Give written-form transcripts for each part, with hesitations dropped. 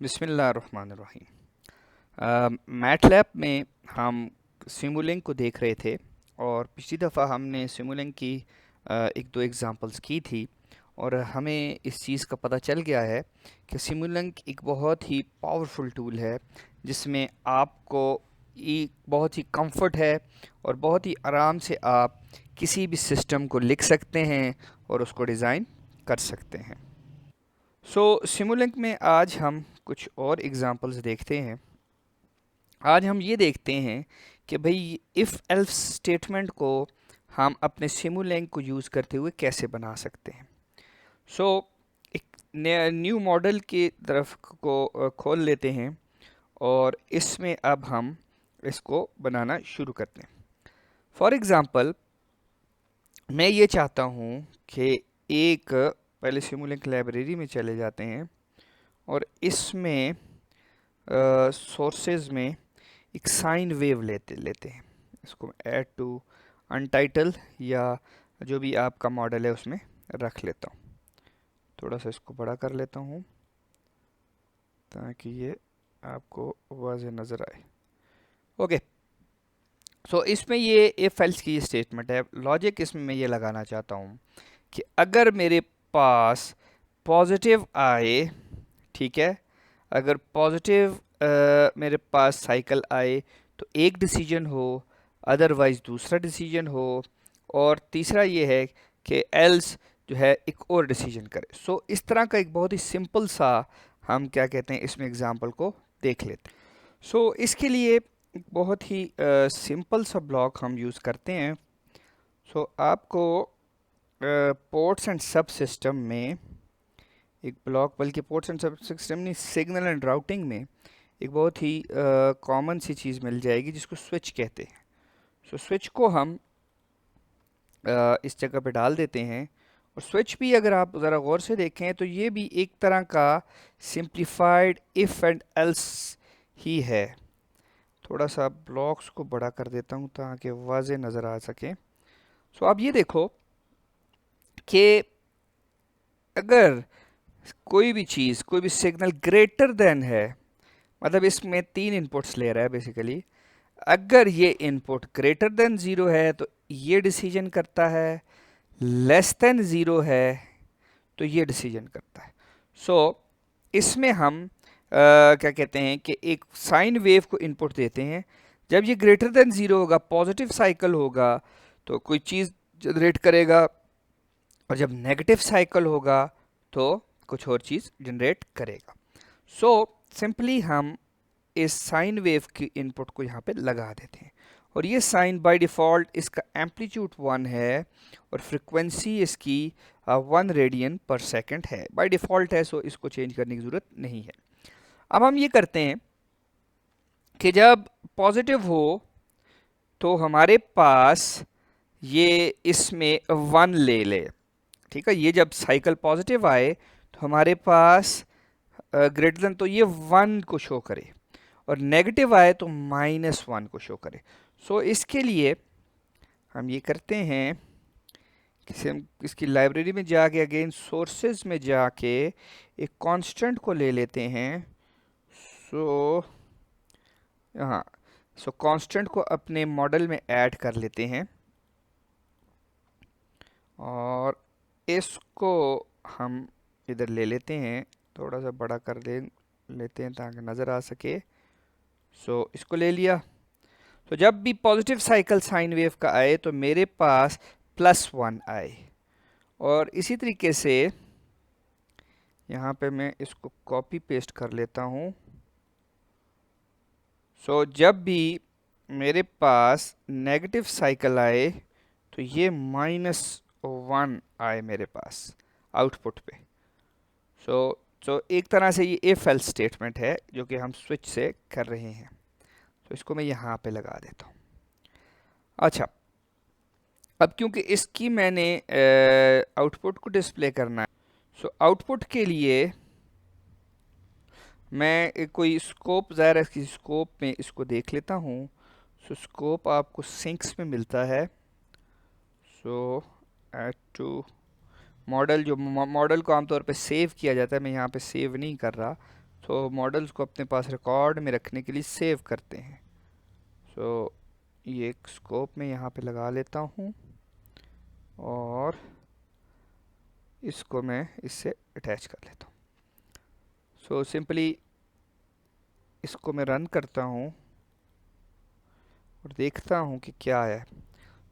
बिस्मिल्लाहिर्रहमानिर्रहीम। मैटलैब में हम सिमुलिंक को देख रहे थे और पिछली दफ़ा हमने सिमुलिंक की एक दो एग्जांपल्स की थी और हमें इस चीज़ का पता चल गया है कि सिमुलिंक एक बहुत ही पावरफुल टूल है जिसमें आपको एक बहुत ही कंफर्ट है और बहुत ही आराम से आप किसी भी सिस्टम को लिख सकते हैं और उसको डिज़ाइन कर सकते हैं। सिमुलिंक में आज हम कुछ और एग्जांपल्स देखते हैं। आज हम ये देखते हैं कि भाई इफ़ एल्स स्टेटमेंट को हम अपने सिमुलिंक को यूज़ करते हुए कैसे बना सकते हैं। सो एक न्यू मॉडल की तरफ को खोल लेते हैं और इसमें अब हम इसको बनाना शुरू करते हैं। फॉर एग्ज़ाम्पल मैं ये चाहता हूँ कि एक पहले सिमुलिंक लाइब्रेरी में चले जाते हैं और इसमें सोर्सेज में एक साइन वेव लेते लेते हैं। इसको ऐड टू अनटाइटल या जो भी आपका मॉडल है उसमें रख लेता हूँ। थोड़ा सा इसको बड़ा कर लेता हूँ ताकि ये आपको वाज़ेह नज़र आए। ओके, सो इसमें ये इफ एल्स की स्टेटमेंट है। लॉजिक इसमें मैं ये लगाना चाहता हूँ कि अगर मेरे पास पॉजिटिव आए, ठीक है, अगर पॉजिटिव मेरे पास साइकिल आए तो एक डिसीजन हो, अदरवाइज दूसरा डिसीजन हो, और तीसरा ये है कि एल्स जो है एक और डिसीजन करे। इस तरह का एक बहुत ही सिंपल सा हम क्या कहते हैं इसमें एग्जांपल को देख लेते हैं। इसके लिए एक बहुत ही सिंपल सा ब्लॉक हम यूज़ करते हैं। आपको पोर्ट्स एंड सब सिस्टम में एक ब्लॉक, बल्कि पोर्ट्स एंड सब सिस्टम नहीं, सिग्नल एंड राउटिंग में एक बहुत ही कॉमन सी चीज़ मिल जाएगी जिसको स्विच कहते हैं। स्विच को हम इस जगह पे डाल देते हैं। और स्विच भी अगर आप ज़रा गौर से देखें तो ये भी एक तरह का simplified if and else he है। थोड़ा सा ब्लॉक्स को बड़ा कर देता हूँ ताकि वाज़े नज़र आ सके। अब ये देखो कि अगर कोई भी चीज़, कोई भी सिग्नल ग्रेटर देन है, मतलब इसमें तीन इनपुट्स ले रहा है बेसिकली। अगर ये इनपुट ग्रेटर देन ज़ीरो है तो ये डिसीजन करता है, लेस देन ज़ीरो है तो ये डिसीजन करता है। इसमें हम क्या कहते हैं कि एक साइन वेव को इनपुट देते हैं। जब ये ग्रेटर देन ज़ीरो होगा, पॉजिटिव साइकिल होगा तो कोई चीज़ जनरेट करेगा, और जब नेगेटिव साइकिल होगा तो कुछ और चीज़ जनरेट करेगा। सिंपली हम इस साइन वेव की इनपुट को यहाँ पे लगा देते हैं, और ये साइन बाय डिफ़ॉल्ट इसका एम्पलीट्यूड 1 है और फ्रिक्वेंसी इसकी 1 रेडियन पर सेकंड है, बाय डिफ़ॉल्ट है। इसको चेंज करने की ज़रूरत नहीं है। अब हम ये करते हैं कि जब पॉजिटिव हो तो हमारे पास ये इसमें 1 ले ले, ठीक है। ये जब साइकिल पॉजिटिव आए तो हमारे पास ग्रेटर देन तो ये 1 को शो करे, और नेगेटिव आए तो -1 को शो करे। इसके लिए हम ये करते हैं कि हम इसकी लाइब्रेरी में जाके अगेन सोर्सेज में जाके एक कांस्टेंट को ले लेते हैं। हाँ, कांस्टेंट को अपने मॉडल में ऐड कर लेते हैं और इसको हम इधर ले लेते हैं, थोड़ा सा बड़ा कर लेते हैं ताकि नज़र आ सके। इसको ले लिया। जब भी पॉजिटिव साइकिल साइन वेव का आए तो मेरे पास +1 आए, और इसी तरीके से यहाँ पे मैं इसको कॉपी पेस्ट कर लेता हूँ। जब भी मेरे पास नेगेटिव साइकिल आए तो ये -1 आए मेरे पास आउटपुट पे। एक तरह से ये इफ एल्स स्टेटमेंट है जो कि हम स्विच से कर रहे हैं। इसको मैं यहाँ पे लगा देता हूँ। अच्छा, अब क्योंकि इसकी मैंने आउटपुट को डिस्प्ले करना है, आउटपुट के लिए मैं कोई स्कोप, ज़ाहिर है इसकी स्कोप में इसको देख लेता हूँ। स्कोप आपको सिंक्स में मिलता है। ऐड टू मॉडल, जो मॉडल को आमतौर पे सेव किया जाता है, मैं यहाँ पे सेव नहीं कर रहा, सो मॉडल्स को अपने पास रिकॉर्ड में रखने के लिए सेव करते हैं। सो ये एक स्कोप में यहाँ पे लगा लेता हूँ और इसको मैं इससे अटैच कर लेता हूँ। सो सिंपली इसको मैं रन करता हूँ और देखता हूँ कि क्या है।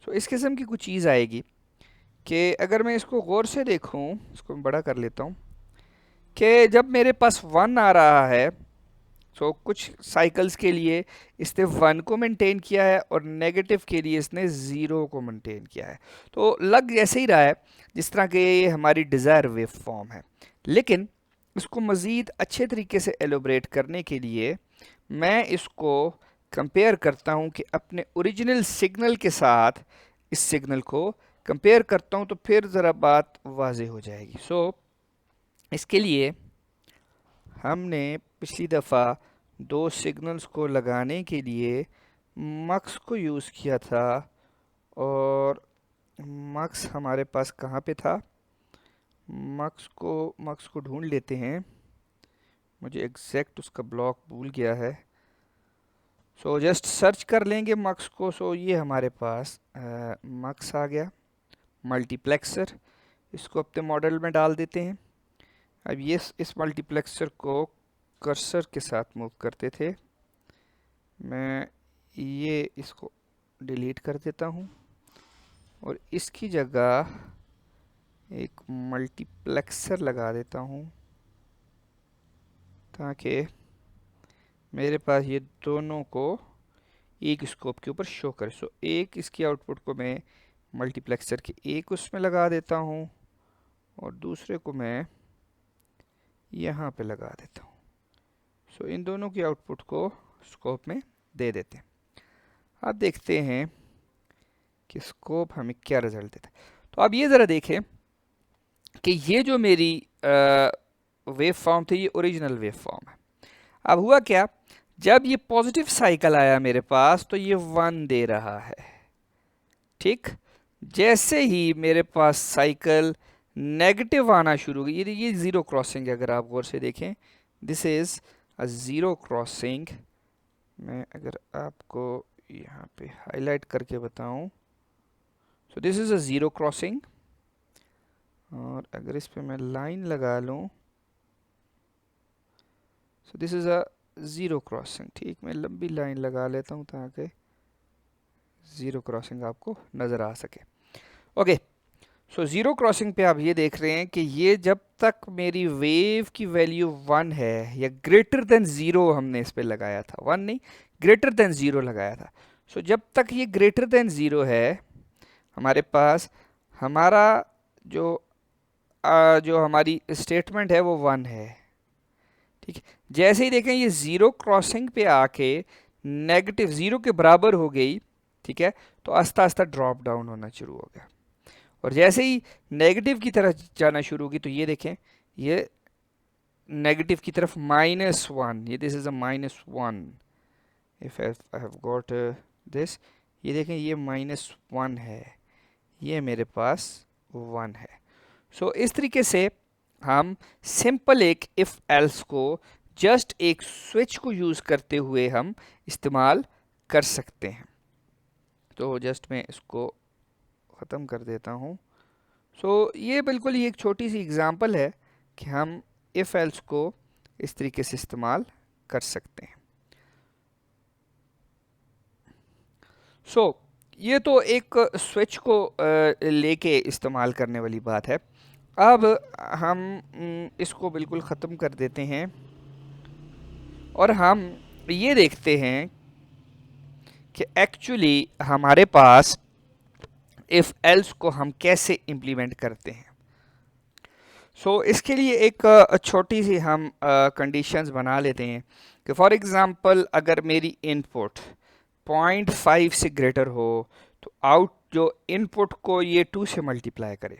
सो इस किस्म की कुछ चीज़ आएगी कि अगर मैं इसको गौर से देखूँ, इसको मैं बड़ा कर लेता हूँ, कि जब मेरे पास 1 आ रहा है, सो कुछ साइकिल्स के लिए इसने 1 को मेंटेन किया है और नेगेटिव के लिए इसने 0 को मेंटेन किया है। तो लग जैसे ही रहा है जिस तरह के ये हमारी डिज़ायर वेव फॉर्म है, लेकिन इसको मज़ीद अच्छे तरीके से एलोबरेट करने के लिए मैं इसको कंपेयर करता हूँ कि अपने ओरिजिनल सिग्नल के साथ इस सिग्नल को कंपेयर करता हूँ, तो फिर ज़रा बात वाज़ेह हो जाएगी। सो इसके लिए हमने पिछली दफ़ा 2 सिग्नल्स को लगाने के लिए मक्स को यूज़ किया था, और मक्स हमारे पास कहाँ पे था? मक्स को ढूंढ लेते हैं, मुझे एग्जैक्ट उसका ब्लॉक भूल गया है। सो जस्ट सर्च कर लेंगे मक्स को। सो ये हमारे पास मक्स आ गया, मल्टीप्लेक्सर। इसको अपने मॉडल में डाल देते हैं। अब ये इस मल्टीप्लेक्सर को कर्सर के साथ मूव करते थे, मैं ये इसको डिलीट कर देता हूँ और इसकी जगह एक मल्टीप्लेक्सर लगा देता हूँ ताकि मेरे पास ये दोनों को एक स्कोप के ऊपर शो करे। सो एक इसकी आउटपुट को मैं मल्टीप्लेक्सर के एक उसमें लगा देता हूँ और दूसरे को मैं यहाँ पे लगा देता हूँ। सो इन दोनों की आउटपुट को स्कोप में दे देते हैं। अब देखते हैं कि स्कोप हमें क्या रिजल्ट देता है। तो अब ये ज़रा देखें कि ये जो मेरी वेव फॉर्म थी ये ओरिजिनल वेव फॉर्म है। अब हुआ क्या, जब ये पॉजिटिव साइकिल आया मेरे पास तो ये 1 दे रहा है, ठीक। जैसे ही मेरे पास साइकिल नेगेटिव आना शुरू हुई, ये ज़ीरो क्रॉसिंग है, अगर आप गौर से देखें this is a zero crossing. मैं अगर आपको यहाँ पे हाईलाइट करके बताऊं, सो this is a zero crossing, और अगर इस पे मैं लाइन लगा लूं, सो this is a zero crossing. ठीक, मैं लंबी लाइन लगा लेता हूँ ताकि ज़ीरो क्रॉसिंग आपको नज़र आ सके। ओके, सो ज़ीरो क्रॉसिंग पे आप ये देख रहे हैं कि ये जब तक मेरी वेव की वैल्यू 1 है या ग्रेटर देन 0 हमने इस पे लगाया था, 1 नहीं ग्रेटर देन 0 लगाया था। सो जब तक ये ग्रेटर देन 0 है हमारे पास हमारा जो हमारी स्टेटमेंट है वो 1 है, ठीक है। जैसे ही देखें ये ज़ीरो क्रॉसिंग पे आके नेगेटिव 0 के बराबर हो गई, ठीक है, तो आस्ता आस्ता ड्रॉप डाउन होना शुरू हो गया, और जैसे ही नेगेटिव की तरफ जाना शुरू होगी तो ये देखें ये नेगेटिव की तरफ -1, ये this is a -1, if I have got this, ये देखें ये -1 है, ये मेरे पास 1 है। सो इस तरीके से हम सिंपल एक इफ एल्स को जस्ट एक स्विच को यूज़ करते हुए हम इस्तेमाल कर सकते हैं। तो जस्ट मैं इसको ख़त्म कर देता हूँ। सो ये बिल्कुल ही एक छोटी सी एग्ज़ाम्पल है कि हम इफ एल्स को इस तरीके से इस्तेमाल कर सकते हैं। सो ये तो एक स्विच को लेके इस्तेमाल करने वाली बात है। अब हम इसको बिल्कुल ख़त्म कर देते हैं और हम ये देखते हैं कि एक्चुअली हमारे पास इफ़ एल्स को हम कैसे इम्प्लीमेंट करते हैं। सो इसके लिए एक छोटी सी हम कंडीशंस बना लेते हैं कि फॉर एग्ज़ाम्पल अगर मेरी इनपुट 0.5 से ग्रेटर हो तो आउट जो इनपुट को ये 2 से मल्टीप्लाई करे,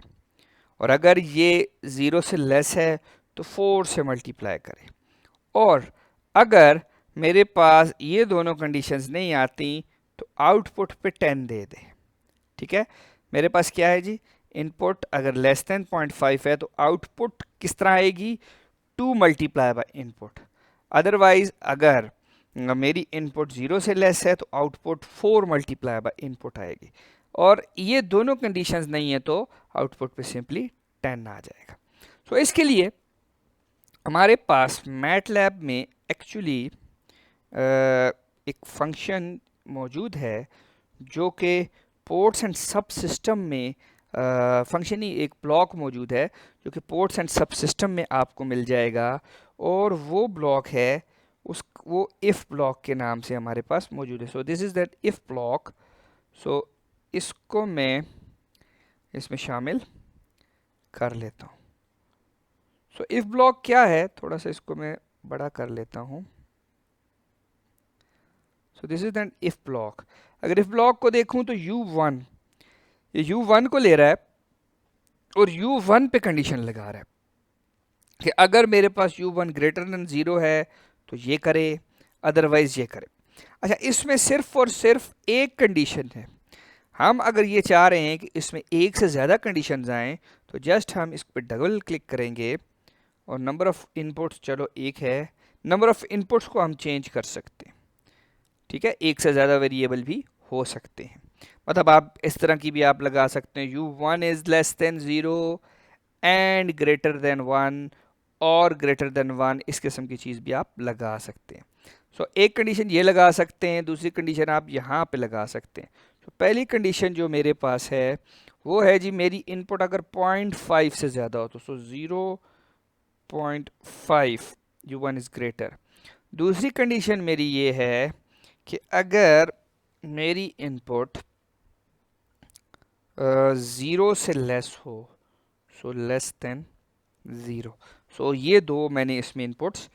और अगर ये 0 से लेस है तो 4 से मल्टीप्लाई करे, और अगर मेरे पास ये दोनों कंडीशंस नहीं आती तो आउटपुट पे 10 दे दे, ठीक है। मेरे पास क्या है जी, इनपुट अगर लेस देन 0.5 है तो आउटपुट किस तरह आएगी, 2 मल्टीप्लाई बाय इनपुट। अदरवाइज अगर मेरी इनपुट 0 से लेस है तो आउटपुट 4 मल्टीप्लाई बाय इनपुट आएगी, और ये दोनों कंडीशंस नहीं है तो आउटपुट पे सिंपली 10 आ जाएगा। तो इसके लिए हमारे पास मैटलैब में एक्चुअली एक फंक्शन मौजूद है जो कि पोर्ट्स एंड सब सिस्टम में फंक्शन ही एक ब्लॉक मौजूद है जो कि पोर्ट्स एंड सब सिस्टम में आपको मिल जाएगा, और वो ब्लॉक है वो इफ़ ब्लॉक के नाम से हमारे पास मौजूद है। So this is that if block. So इसको मैं इसमें शामिल कर लेता हूँ। सो इफ़ ब्लॉक क्या है, थोड़ा सा इसको मैं बड़ा कर लेता हूँ। So this is that if block. अगर इफ़ ब्लॉक को देखूँ तो u1, ये u1 को ले रहा है और u1 पे कंडीशन लगा रहा है कि अगर मेरे पास u1 ग्रेटर देन 0 है तो ये करे, अदरवाइज ये करे। अच्छा, इसमें सिर्फ और सिर्फ एक कंडीशन है। हम अगर ये चाह रहे हैं कि इसमें एक से ज़्यादा कंडीशंस आएँ तो जस्ट हम इस पर डबल क्लिक करेंगे और नंबर ऑफ़ इनपुट्स, चलो एक है, नंबर ऑफ़ इनपुट्स को हम चेंज कर सकते हैं। ठीक है, एक से ज़्यादा वेरिएबल भी हो सकते हैं। मतलब आप इस तरह की भी आप लगा सकते हैं u1 is less than 0 and greater than 1 और ग्रेटर देन 1, इस किस्म की चीज़ भी आप लगा सकते हैं। सो एक कंडीशन ये लगा सकते हैं, दूसरी कंडीशन आप यहाँ पे लगा सकते हैं। तो पहली कंडीशन जो मेरे पास है वो है जी, मेरी इनपुट अगर 0.5 से ज़्यादा हो तो 0.5 u1 इज़ ग्रेटर। दूसरी कंडीशन मेरी ये है कि अगर मेरी इनपुट 0 से लेस हो, सो लेस देन 0। सो ये दो मैंने इसमें इनपुट्स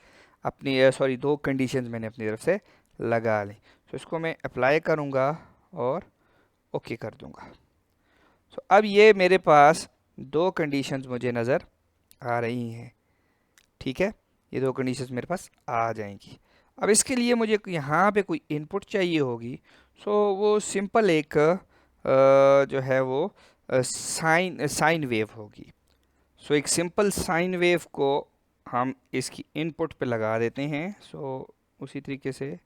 अपनी दो कंडीशंस मैंने अपनी तरफ से लगा ली। सो इसको मैं अप्लाई करूँगा और ओके कर दूँगा। सो अब ये मेरे पास दो कंडीशंस मुझे नज़र आ रही हैं। ठीक है, ये दो कंडीशंस मेरे पास आ जाएंगी। अब इसके लिए मुझे यहाँ पे कोई इनपुट चाहिए होगी। सो वो सिंपल एक जो है वो साइन वेव होगी। सो एक सिंपल साइन वेव को हम इसकी इनपुट पे लगा देते हैं। सो उसी तरीके से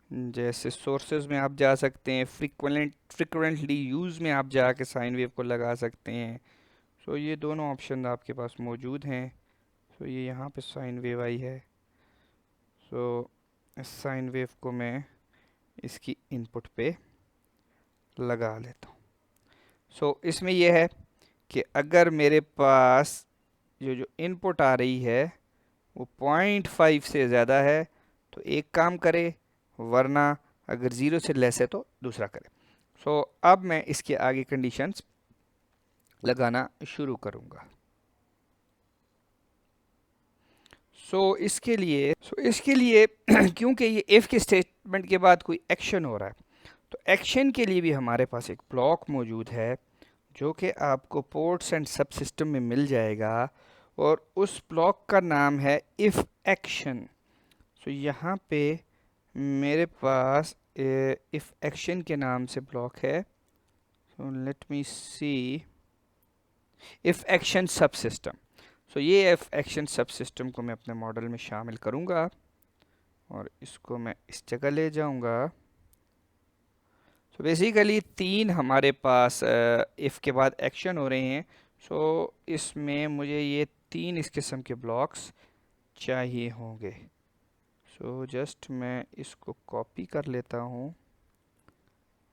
जैसे सोर्सेज में आप जा सकते हैं, फ्रिक्वेंटली यूज़ में आप जाके साइन वेव को लगा सकते हैं। सो ये दोनों ऑप्शन आपके पास मौजूद हैं। सो ये यहाँ पे साइन वेव आई है। सो इस साइन वेव को मैं इसकी इनपुट पे लगा लेता हूँ। सो इसमें यह है कि अगर मेरे पास जो इनपुट आ रही है वो 0.5 से ज़्यादा है तो एक काम करे, वरना अगर 0 से लेस है तो दूसरा करे। सो अब मैं इसके आगे कंडीशंस लगाना शुरू करूँगा। सो इसके लिए क्योंकि ये इफ़ के स्टेटमेंट के बाद कोई एक्शन हो रहा है तो एक्शन के लिए भी हमारे पास एक ब्लॉक मौजूद है जो कि आपको पोर्ट्स एंड सब सिस्टम में मिल जाएगा, और उस ब्लॉक का नाम है इफ़ एक्शन। सो यहाँ पे मेरे पास इफ़ एक्शन के नाम से ब्लॉक है। So let me see, if action sub system. So ये इफ़ एक्शन सब सिस्टम को मैं अपने मॉडल में शामिल करूँगा और इसको मैं इस जगह ले जाऊँगा। सो बेसिकली तीन हमारे पास इफ़ के बाद एक्शन हो रहे हैं। सो इसमें मुझे ये तीन इस किस्म के ब्लॉक्स चाहिए होंगे। सो जस्ट मैं इसको कॉपी कर लेता हूँ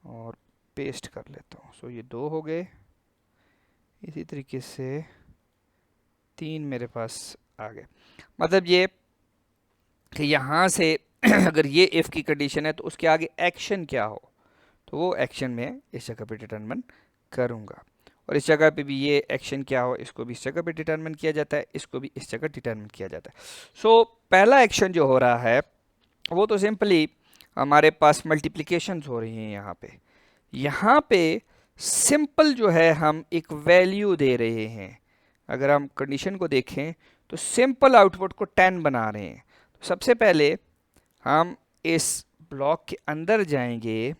और पेस्ट कर लेता हूँ। सो ये दो हो गए, इसी तरीके से तीन मेरे पास आ गए। मतलब ये कि यहाँ से अगर ये इफ़ की कंडीशन है तो उसके आगे एक्शन क्या हो तो वो एक्शन में इस जगह पे डिटरमिन करूँगा, और इस जगह पे भी ये एक्शन क्या हो इसको भी इस जगह पे डिटरमिन किया जाता है, इसको भी इस जगह डिटरमिन किया जाता है। सो पहला एक्शन जो हो रहा है वो तो सिंपली हमारे पास मल्टीप्लिकेशंस हो रही हैं। यहाँ पे सिंपल जो है हम एक वैल्यू दे रहे हैं। अगर हम कंडीशन को देखें तो सिंपल आउटपुट को 10 बना रहे हैं। तो सबसे पहले हम इस ब्लॉक के अंदर जाएंगे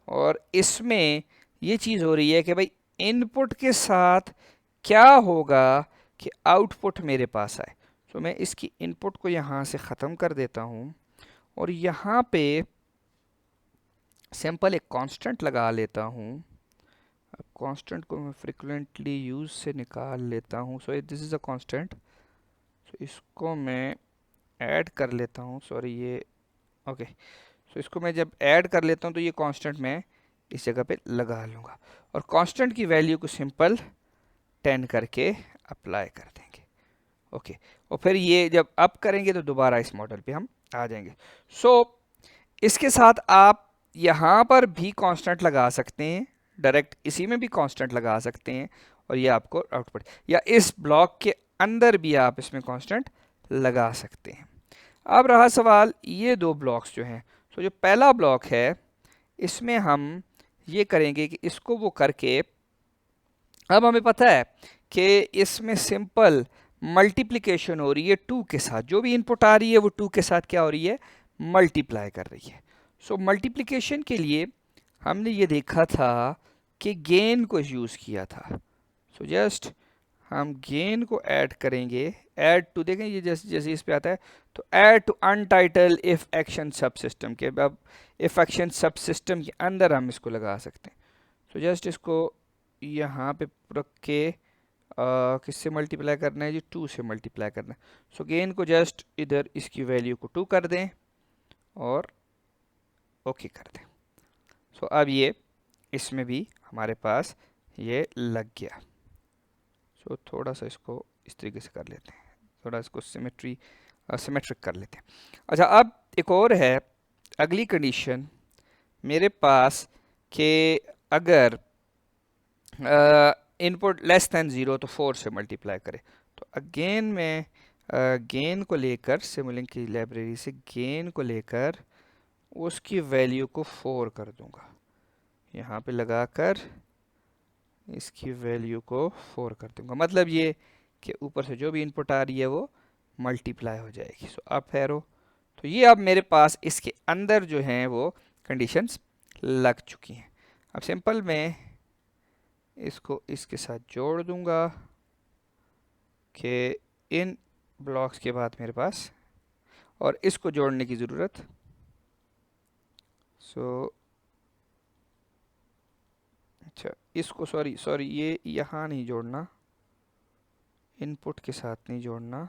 और इसमें ये चीज़ हो रही है कि भाई इनपुट के साथ क्या होगा कि आउटपुट मेरे पास आए। सो मैं इसकी इनपुट को यहाँ से ख़त्म कर देता हूँ और यहाँ पे सिंपल एक कांस्टेंट लगा लेता हूँ। अब कांस्टेंट को मैं फ्रिक्वेंटली यूज़ से निकाल लेता हूँ। So this is a constant. So इसको मैं ऐड कर लेता हूँ, सॉरी ये ओके। सो इसको मैं जब ऐड कर लेता हूँ तो ये कांस्टेंट मैं इस जगह पे लगा लूँगा और कांस्टेंट की वैल्यू को सिंपल 10 करके अप्लाई कर देंगे। ओके, और फिर ये जब अप करेंगे तो दोबारा इस मॉडल पे हम आ जाएंगे। सो इसके साथ आप यहाँ पर भी कांस्टेंट लगा सकते हैं, डायरेक्ट इसी में भी कांस्टेंट लगा सकते हैं और ये आपको आउटपुट, या इस ब्लॉक के अंदर भी आप इसमें कांस्टेंट लगा सकते हैं। अब रहा सवाल ये दो ब्लॉक्स जो हैं। सो जो पहला ब्लॉक है इसमें हम ये करेंगे कि इसको वो करके, अब हमें पता है कि इसमें सिंपल मल्टीप्लिकेशन हो रही है 2 के साथ, जो भी इनपुट आ रही है वो 2 के साथ क्या हो रही है, मल्टीप्लाई कर रही है। सो मल्टीप्लिकेशन के लिए हमने ये देखा था कि गेन को यूज़ किया था। सो जस्ट हम गेन को ऐड करेंगे, ऐड टू, देखें ये जैसे जैसे इस पे आता है तो add to untitled if action sub system के, अब इफ एक्शन सब सिस्टम के अंदर हम इसको लगा सकते हैं। सो जस्ट इसको यहाँ पे रख के किससे मल्टीप्लाई करना है जी, 2 से मल्टीप्लाई करना है। सो गेन को जस्ट इधर इसकी वैल्यू को 2 कर दें और ओके कर दें। सो अब ये इसमें भी हमारे पास ये लग गया। सो थोड़ा सा इसको इस तरीके से कर लेते हैं, थोड़ा इसको सिमेट्रिक कर लेते हैं। अच्छा, अब एक और है अगली कंडीशन मेरे पास कि अगर इनपुट लेस दैन 0 तो 4 से मल्टीप्लाई करे। तो अगेन मैं गेन को लेकर सिमुलिंक की लाइब्रेरी से गेन को लेकर उसकी वैल्यू को 4 कर दूंगा, यहाँ पे लगाकर इसकी वैल्यू को 4 कर दूंगा। मतलब ये कि ऊपर से जो भी इनपुट आ रही है वो मल्टीप्लाई हो जाएगी। सो अप एरो, तो ये अब मेरे पास इसके अंदर जो हैं वो कंडीशंस लग चुकी हैं। अब सिंपल मैं इसको इसके साथ जोड़ दूंगा कि इन ब्लॉक्स के बाद मेरे पास, और इसको जोड़ने की ज़रूरत, अच्छा इसको सॉरी ये यहाँ नहीं जोड़ना, इनपुट के साथ नहीं जोड़ना,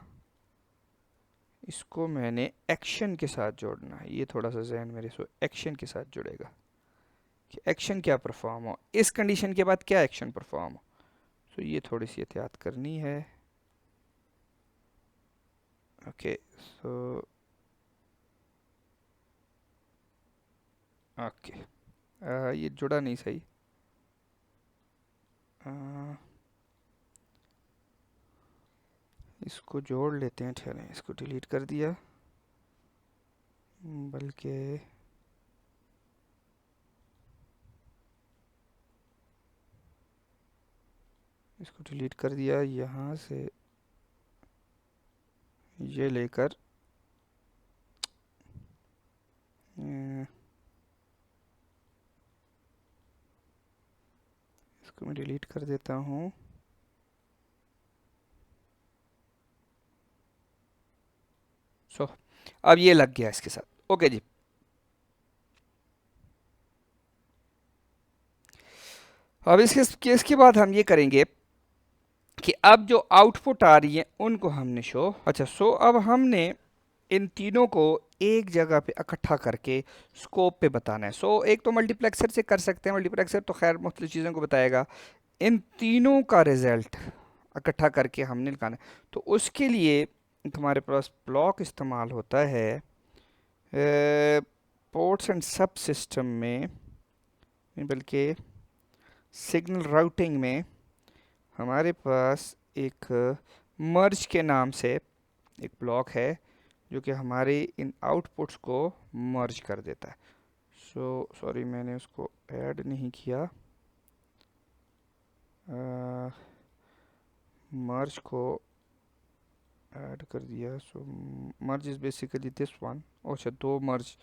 इसको मैंने एक्शन के साथ जोड़ना है। ये थोड़ा सा जहन मेरे सो एक्शन के साथ जुड़ेगा कि एक्शन क्या परफॉर्म हो, इस कंडीशन के बाद क्या एक्शन परफॉर्म हो। सो ये थोड़ी सी एहतियात करनी है। ओके सो ओके ये जुड़ा नहीं सही। इसको जोड़ लेते हैं, ठहरें इसको डिलीट कर दिया, बल्कि इसको डिलीट कर दिया, यहाँ से ये लेकर इसको मैं डिलीट कर देता हूँ। सो अब ये लग गया इसके साथ। ओके जी, अब इसके केस के बाद हम ये करेंगे कि अब जो आउटपुट आ रही है उनको हमने शो, अच्छा सो अब हमने इन तीनों को एक जगह पे इकट्ठा करके स्कोप पे बताना है। सो एक तो मल्टीप्लेक्सर से कर सकते हैं, मल्टीप्लेक्सर तो खैर मुख्तलिफ चीज़ों को बताएगा, इन तीनों का रिज़ल्ट इकट्ठा करके हमने निकालना है। तो उसके लिए हमारे पास ब्लॉक इस्तेमाल होता है पोर्ट्स एंड सब सिस्टम में, बल्कि सिग्नल राउटिंग में हमारे पास एक मर्ज के नाम से एक ब्लॉक है जो कि हमारे इन आउटपुट्स को मर्ज कर देता है। सो सॉरी मैंने उसको ऐड नहीं किया, मर्ज को ऐड कर दिया। सो मर्ज इज़ बेसिकली दिस वन। अच्छा दो मर्ज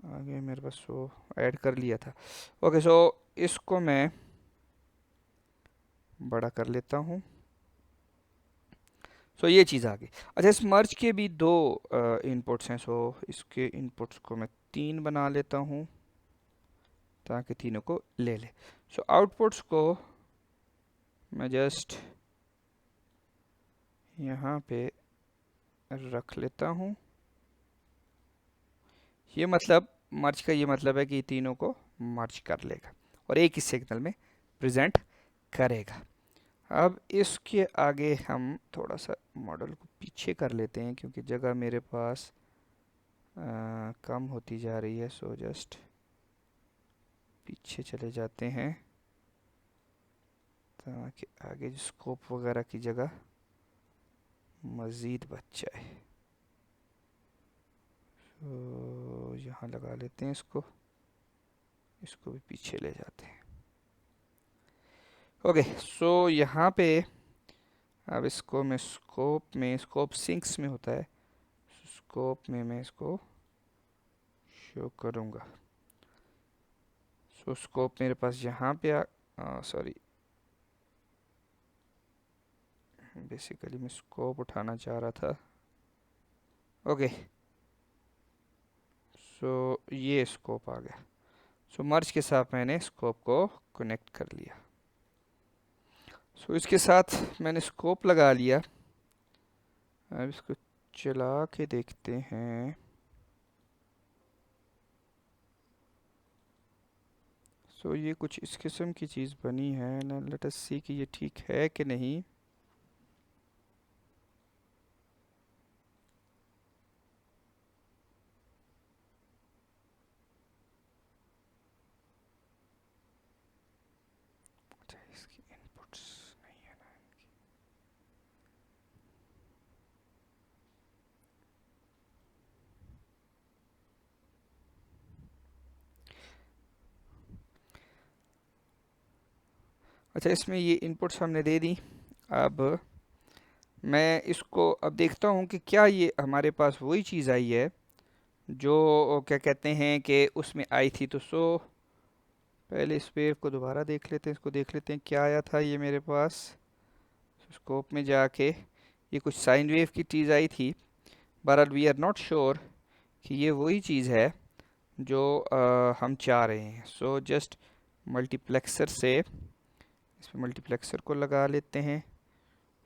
आगे मेरे पास, सो ऐड कर लिया था। ओके सो इसको मैं बड़ा कर लेता हूँ। सो ये चीज़ आ गई। अच्छा, इस मर्ज के भी दो इनपुट्स हैं, सो इसके इनपुट्स को मैं 3 बना लेता हूँ ताकि तीनों को ले ले। सो आउटपुट्स को मैं जस्ट यहाँ पे रख लेता हूँ। ये मतलब मर्ज का ये मतलब है कि तीनों को मर्ज कर लेगा और एक ही सिग्नल में प्रेजेंट करेगा। अब इसके आगे हम थोड़ा सा मॉडल को पीछे कर लेते हैं क्योंकि जगह मेरे पास कम होती जा रही है। सो जस्ट पीछे चले जाते हैं ताकि आगे स्कोप वगैरह की जगह मज़ीद बच जाए। तो यहाँ लगा लेते हैं इसको भी पीछे ले जाते हैं। ओके, सो यहाँ पे अब इसको मैं स्कोप सिंक्स में होता है, स्कोप में मैं इसको शो करूँगा। सो स्कोप मेरे पास यहाँ पे सॉरी, बेसिकली मैं स्कोप उठाना चाह रहा था। ओके, सो ये स्कोप आ गया। सो मर्ज के साथ मैंने स्कोप को कनेक्ट कर लिया। सो इसके साथ मैंने स्कोप लगा लिया। अब इसको चला के देखते हैं। सो ये कुछ इस किस्म की चीज़ बनी है ना, लेट अस सी कि ये ठीक है कि नहीं। अच्छा, इसकी इनपुट्स नहीं है ना इनकी। अच्छा, इसमें ये इनपुट्स हमने दे दी। अब मैं इसको अब देखता हूँ कि क्या ये हमारे पास वही चीज़ आई है जो क्या कहते हैं कि उसमें आई थी। तो सो पहले इस वेव को दोबारा देख लेते हैं, इसको देख लेते हैं क्या आया था ये मेरे पास। स्कोप में जाके ये कुछ साइन वेव की चीज़ आई थी, बहरहाल वी आर नॉट श्योर कि ये वही चीज़ है जो हम चाह रहे हैं। सो जस्ट मल्टीप्लेक्सर से इसमें मल्टीप्लेक्सर को लगा लेते हैं।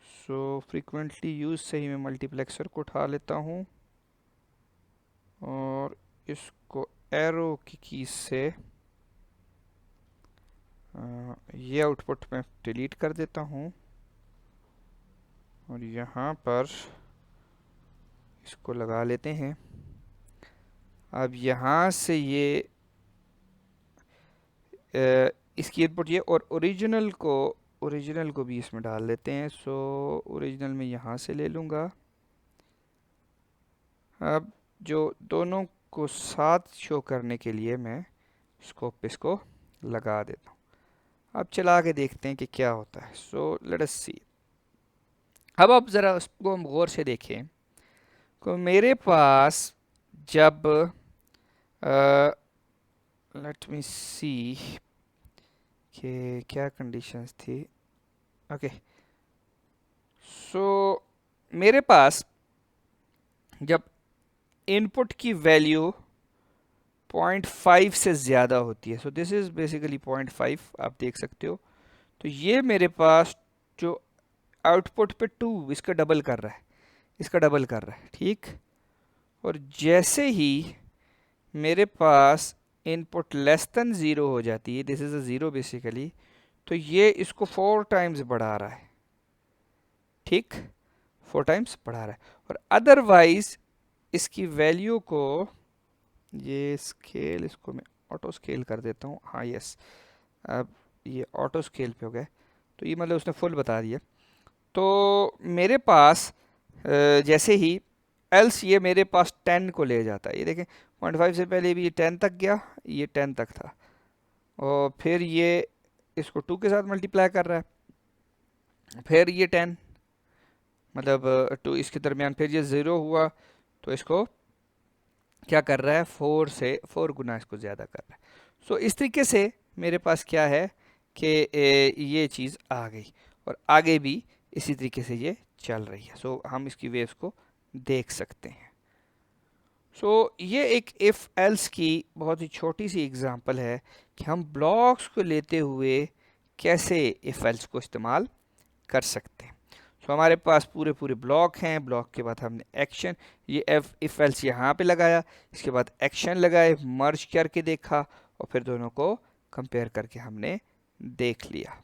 सो फ्रीक्वेंटली यूज से ही मैं मल्टीप्लेक्सर को उठा लेता हूँ और इसको एरो की कीज से ये आउटपुट में डिलीट कर देता हूँ और यहाँ पर इसको लगा लेते हैं। अब यहाँ से ये इसकी इनपुट ये और ओरिजिनल को भी इसमें डाल लेते हैं। सो ओरिजिनल में यहाँ से ले लूँगा। अब जो दोनों को साथ शो करने के लिए मैं स्कोप पे इसको लगा देता हूँ। अब चला के देखते हैं कि क्या होता है। सो लेट अस सी। अब आप ज़रा उसको हम गौर से देखें तो मेरे पास जब लेट मी सी कि क्या कंडीशंस थी। ओके, सो मेरे पास जब इनपुट की वैल्यू 0.5 से ज़्यादा होती है, सो दिस इज़ बेसिकली 0.5 आप देख सकते हो। तो ये मेरे पास जो आउटपुट पे 2 इसका डबल कर रहा है, इसका डबल कर रहा है, ठीक। और जैसे ही मेरे पास इनपुट लेस देन 0 हो जाती है, दिस इज़ अ 0 बेसिकली, तो ये इसको 4 टाइम्स बढ़ा रहा है, ठीक, 4 टाइम्स बढ़ा रहा है। और अदरवाइज इसकी वैल्यू को ये स्केल, इसको मैं ऑटो स्केल कर देता हूँ। हाँ यस, अब ये ऑटो स्केल पे हो गया। तो ये मतलब उसने फुल बता दिया। तो मेरे पास जैसे ही एल्स ये मेरे पास 10 को ले जाता है। ये देखें 0.5 से पहले भी ये 10 तक गया, ये 10 तक था और फिर ये इसको 2 के साथ मल्टीप्लाई कर रहा है, फिर ये 10 मतलब 2 इसके दरमियान, फिर ये 0 हुआ तो इसको क्या कर रहा है, 4 से 4 गुना इसको ज़्यादा कर रहा है। सो इस तरीके से मेरे पास क्या है कि ये चीज़ आ गई और आगे भी इसी तरीके से ये चल रही है। सो हम इसकी वेव्स को देख सकते हैं। सो ये एक इफ़ एल्स की बहुत ही छोटी सी एग्जांपल है कि हम ब्लॉक्स को लेते हुए कैसे इफ़ एल्स को इस्तेमाल कर सकते हैं। सो हमारे पास पूरे पूरे ब्लॉक हैं, ब्लॉक के बाद हमने एक्शन, ये इफ़ एल्स यहाँ पे लगाया, इसके बाद एक्शन लगाए, मर्ज करके देखा और फिर दोनों को कंपेयर करके हमने देख लिया।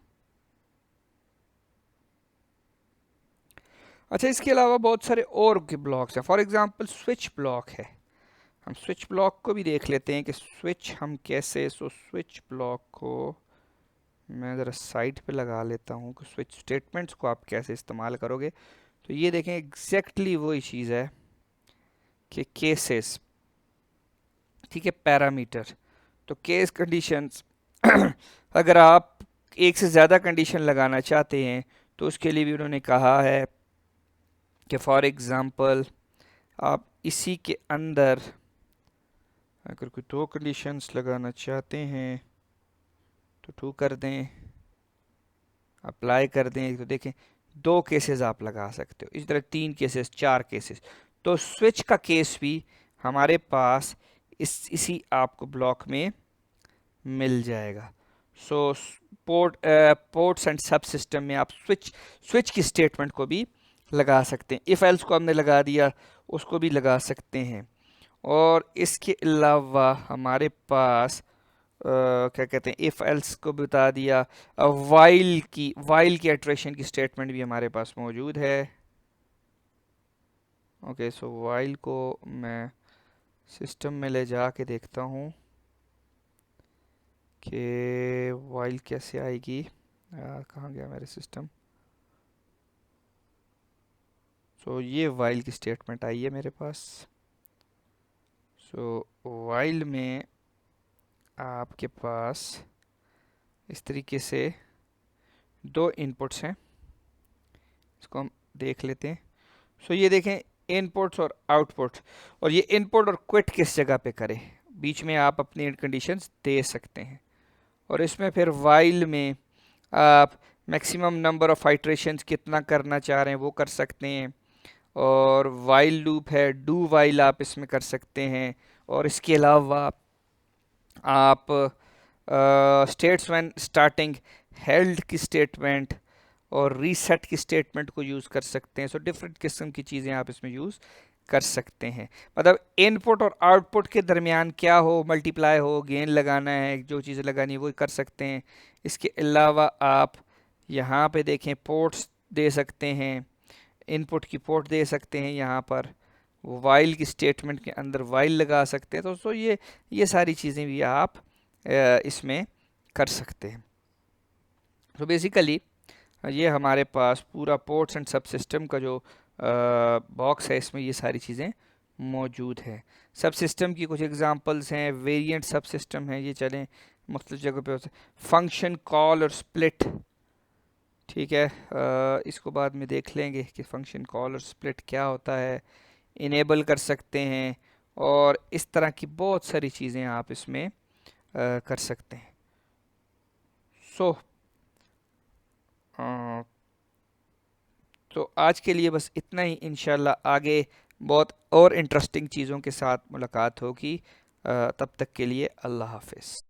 अच्छा, इसके अलावा बहुत सारे और के ब्लॉक्स हैं। फॉर एग्जांपल स्विच ब्लॉक है, हम स्विच ब्लॉक को भी देख लेते हैं कि स्विच हम कैसे। स्विच ब्लॉक को मैं ज़रा साइड पे लगा लेता हूँ कि स्विच स्टेटमेंट्स को आप कैसे इस्तेमाल करोगे। तो ये देखें एग्जैक्टली वही चीज़ है कि केसेस, ठीक है, पैरामीटर। तो केस कंडीशंस अगर आप एक से ज़्यादा कंडीशन लगाना चाहते हैं तो उसके लिए भी उन्होंने कहा है कि फॉर एग्ज़ाम्पल आप इसी के अंदर अगर कोई दो कंडीशंस लगाना चाहते हैं तो टू कर दें, अप्लाई कर दें। तो देखें दो केसेस आप लगा सकते हो, इस तरह तीन केसेस, चार केसेस। तो स्विच का केस भी हमारे पास इसी आपको ब्लॉक में मिल जाएगा। सो पोर्ट्स एंड सब सिस्टम में आप स्विच की स्टेटमेंट को भी लगा सकते हैं। इफ एल्स को हमने लगा दिया, उसको भी लगा सकते हैं। और इसके अलावा हमारे पास क्या कहते हैं, इफ एल्स को बता दिया, वाइल की इटरेशन की स्टेटमेंट भी हमारे पास मौजूद है। ओके, सो वाइल को मैं सिस्टम में ले जा के देखता हूँ कि वाइल कैसे आएगी। कहाँ गया मेरे सिस्टम। सो ये वाइल की स्टेटमेंट आई है मेरे पास। सो वाइल में आपके पास इस तरीके से दो इनपुट्स हैं, इसको हम देख लेते हैं। सो ये देखें इनपुट्स और आउटपुट्स, और ये इनपुट और क्विट किस जगह पे करें, बीच में आप अपनी कंडीशंस दे सकते हैं। और इसमें फिर वाइल में आप मैक्सिमम नंबर ऑफ आइट्रेशंस कितना करना चाह रहे हैं वो कर सकते हैं। और वाइल लूप है, डू वाइल आप इसमें कर सकते हैं। और इसके अलावा आप स्टेट्स व्हेन स्टार्टिंग, हेल्ड की स्टेटमेंट और रीसेट की स्टेटमेंट को यूज़ कर सकते हैं। सो डिफरेंट किस्म की चीज़ें आप इसमें यूज़ कर सकते हैं। मतलब इनपुट और आउटपुट के दरमियान क्या हो, मल्टीप्लाई हो, गेन लगाना है, जो चीज़ें लगानी है वो कर सकते हैं। इसके अलावा आप यहाँ पे देखें पोर्ट्स दे सकते हैं, इनपुट की पोर्ट दे सकते हैं, यहाँ पर वाइल की स्टेटमेंट के अंदर वाइल लगा सकते हैं। तो ये सारी चीज़ें भी आप इसमें कर सकते हैं। तो बेसिकली ये हमारे पास पूरा पोर्ट्स एंड सब सिस्टम का जो बॉक्स है, इसमें ये सारी चीज़ें मौजूद है। सब सिस्टम की कुछ एग्जांपल्स हैं, वेरिएंट सब सिस्टम है, ये चलें मुख्तलिफ जगह पे होते हैं। फंक्शन कॉल और स्प्लिट, ठीक है, इसको बाद में देख लेंगे कि फंक्शन कॉल और स्प्लिट क्या होता है। इनेबल कर सकते हैं और इस तरह की बहुत सारी चीज़ें आप इसमें कर सकते हैं। सो तो आज के लिए बस इतना ही। इंशाल्लाह आगे बहुत और इंटरेस्टिंग चीज़ों के साथ मुलाकात होगी। तब तक के लिए अल्लाह हाफ़िज़।